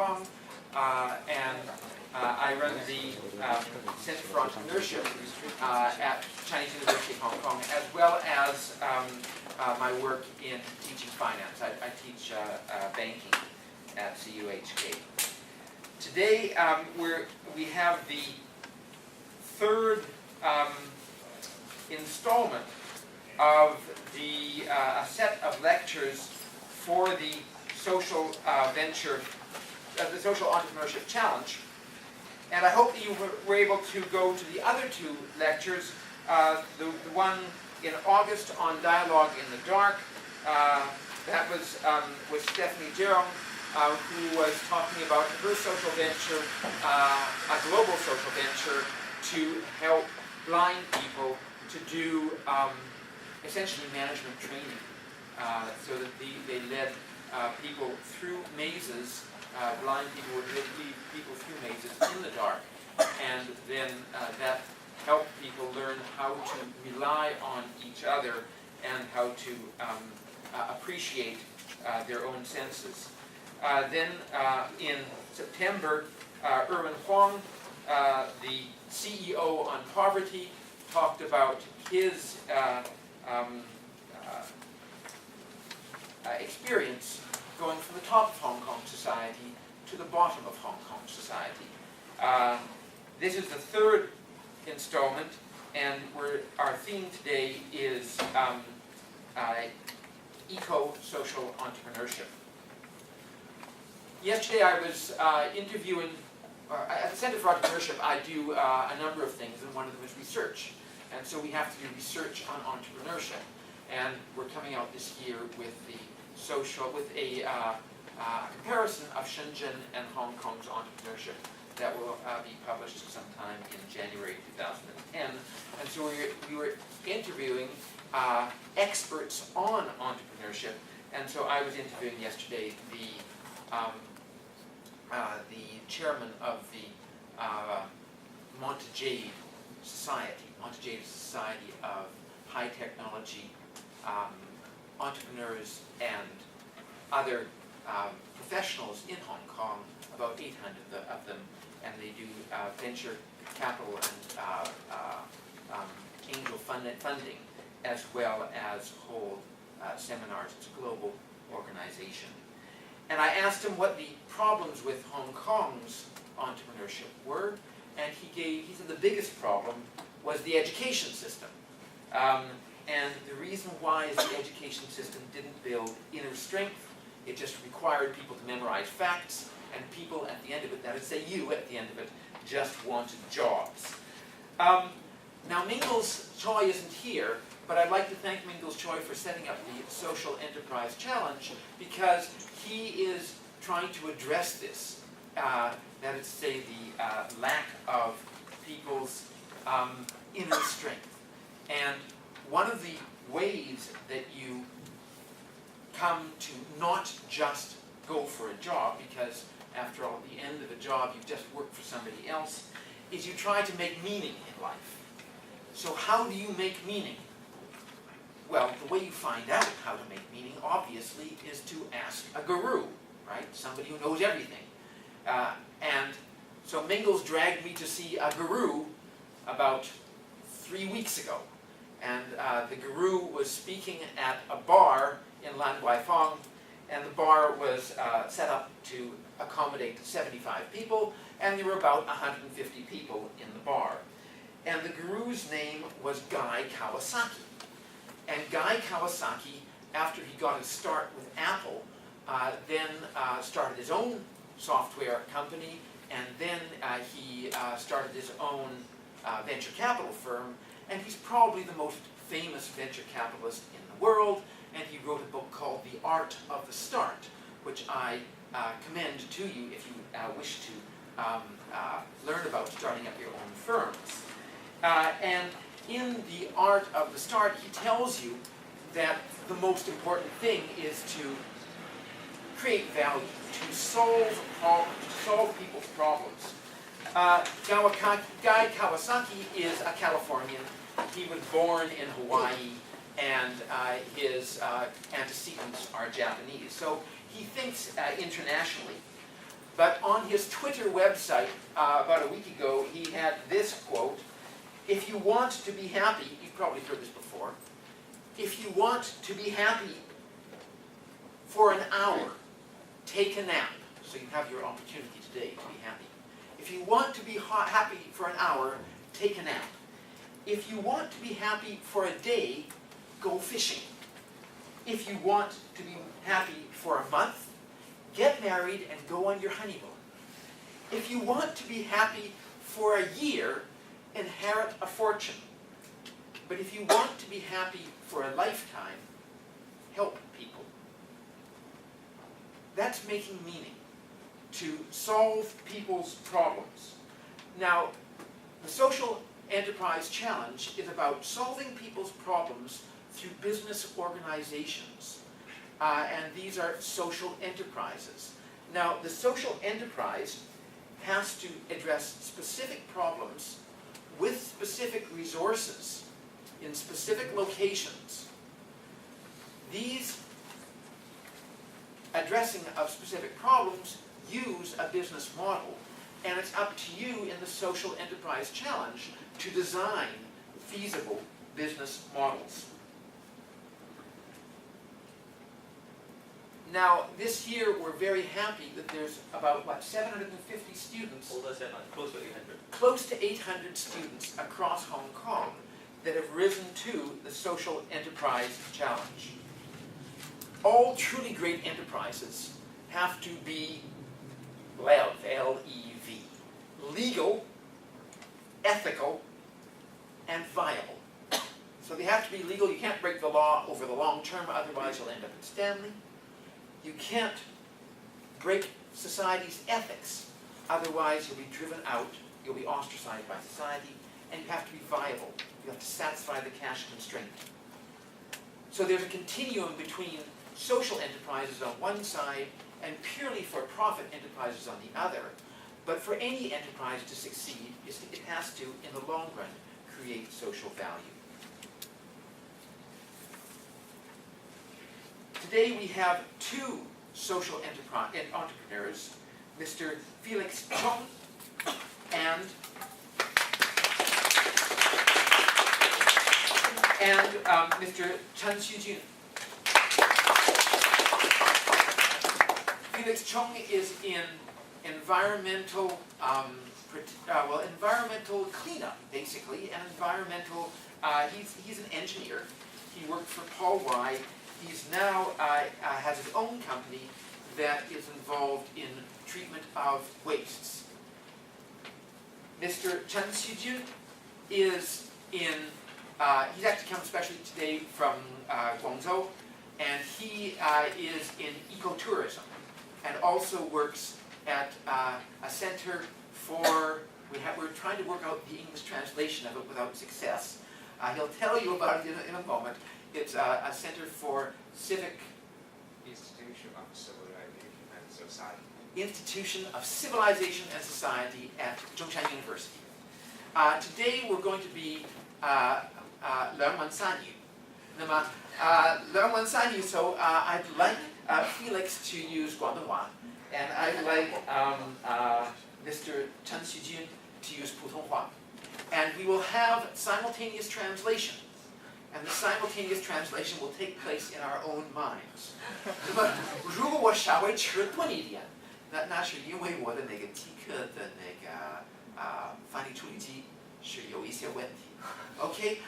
Kong, and I run the Center for Entrepreneurship at Chinese University of Hong Kong, as well as my work in teaching finance. I teach banking at CUHK. Today we have the third installment of a set of lectures for the social the Social Entrepreneurship Challenge. And I hope that you were able to go to the other two lectures, the one in August on Dialogue in the Dark. That was with Stephanie Jerome, who was talking about her social venture, a global social venture to help blind people to do essentially management training, so that they led people through mazes. Blind people would lead people through mazes in the dark, and then that helped people learn how to rely on each other and how to appreciate their own senses. Then in September, Erwin Huang, the CEO on poverty, talked about his experience going from the top of Hong Kong society to the bottom of Hong Kong society. This is the third installment, and our theme today is eco-social entrepreneurship. Yesterday I was interviewing, at the Center for Entrepreneurship I do a number of things, and one of them is research. And so we have to do research on entrepreneurship. And we're coming out this year with a comparison of Shenzhen and Hong Kong's entrepreneurship that will be published sometime in January 2010. And so we were interviewing experts on entrepreneurship. And so I was interviewing yesterday the chairman of the Montague Society. Montague Society of High Technology Entrepreneurs and other professionals in Hong Kong, about 800 of them, and they do venture capital and angel funding, as well as hold seminars. It's a global organization. And I asked him what the problems with Hong Kong's entrepreneurship were, and he said the biggest problem was the education system. And the reason why is the education system didn't build inner strength. It just required people to memorize facts, and people at the end of it, that is, say you at the end of it, just wanted jobs. Now Mingles Choi isn't here, but I'd like to thank Mingles Choi for setting up the Social Enterprise Challenge, because he is trying to address this, that is to say the lack of people's inner strength. And one of the ways that you come to not just go for a job, because after all, at the end of a job you've just worked for somebody else, is you try to make meaning in life. So how do you make meaning? Well, the way you find out how to make meaning, obviously, is to ask a guru, right? Somebody who knows everything. And so Mingles dragged me to see a guru about 3 weeks ago. And the guru was speaking at a bar in Lan Kwai Fong, and the bar was set up to accommodate 75 people, and there were about 150 people in the bar. And the guru's name was Guy Kawasaki. And Guy Kawasaki, after he got his start with Apple, then started his own software company, and then he started his own venture capital firm, and he's probably the most famous venture capitalist in the world, and he wrote a book called The Art of the Start, which I commend to you if you wish to learn about starting up your own firms. And in The Art of the Start, he tells you that the most important thing is to create value, to solve problems, to solve people's problems. Guy Kawasaki is a Californian. He was born in Hawaii, and his antecedents are Japanese. So he thinks internationally. But on his Twitter website about a week ago, he had this quote: "If you want to be happy," you've probably heard this before, "if you want to be happy for an hour, take a nap." So you have your opportunity today to be happy. If you want to be happy for an hour, take a nap. If you want to be happy for a day, go fishing. If you want to be happy for a month, get married and go on your honeymoon. If you want to be happy for a year, inherit a fortune. But if you want to be happy for a lifetime, help people. That's making meaning, to solve people's problems. Now, the Social Enterprise Challenge is about solving people's problems through business organizations. And these are social enterprises. Now, the social enterprise has to address specific problems with specific resources in specific locations. These addressing of specific problems use a business model, and it's up to you in the Social Enterprise Challenge to design feasible business models. Now, this year we're very happy that there's about, 750 students, Hold on a second, close to 800. close to 800 students across Hong Kong that have risen to the Social Enterprise Challenge. All truly great enterprises have to be LEV, L-E-V, legal, ethical, and viable. So they have to be legal. You can't break the law over the long term, otherwise you'll end up in Stanley. You can't break society's ethics, otherwise you'll be driven out, you'll be ostracized by society, and you have to be viable. You have to satisfy the cash constraint. So there's a continuum between social enterprises on one side and purely for-profit enterprises on the other. But for any enterprise to succeed, it has to, in the long run, create social value. Today we have two social entrepreneurs, Mr. Felix Chong and Mr. Chen Xujun. Felix Chong is in environmental environmental cleanup, basically, and environmental. He's an engineer. He worked for Paul Wye. He's now has his own company that is involved in treatment of wastes. Mr. Chen Xujun is in. He's actually come especially today from Guangzhou, and he is in ecotourism, and also works at a center for. We're trying to work out the English translation of it without success. He'll tell you about it in a moment. It's a center for civic. Institution of Civilization and Society. Institution of Civilization and Society at Zhongshan University. Today we're going to be 两文三语. 那么两文三语, so I'd like Felix to use 广东话, and I'd like Mr. Chen Xujun to use 普通话. And we will have simultaneous translation. And the simultaneous translation will take place in our own minds. 那么如果我稍微迟钝一点，那是因为我的那个即刻的那个翻译处理机是有一些问题。OK。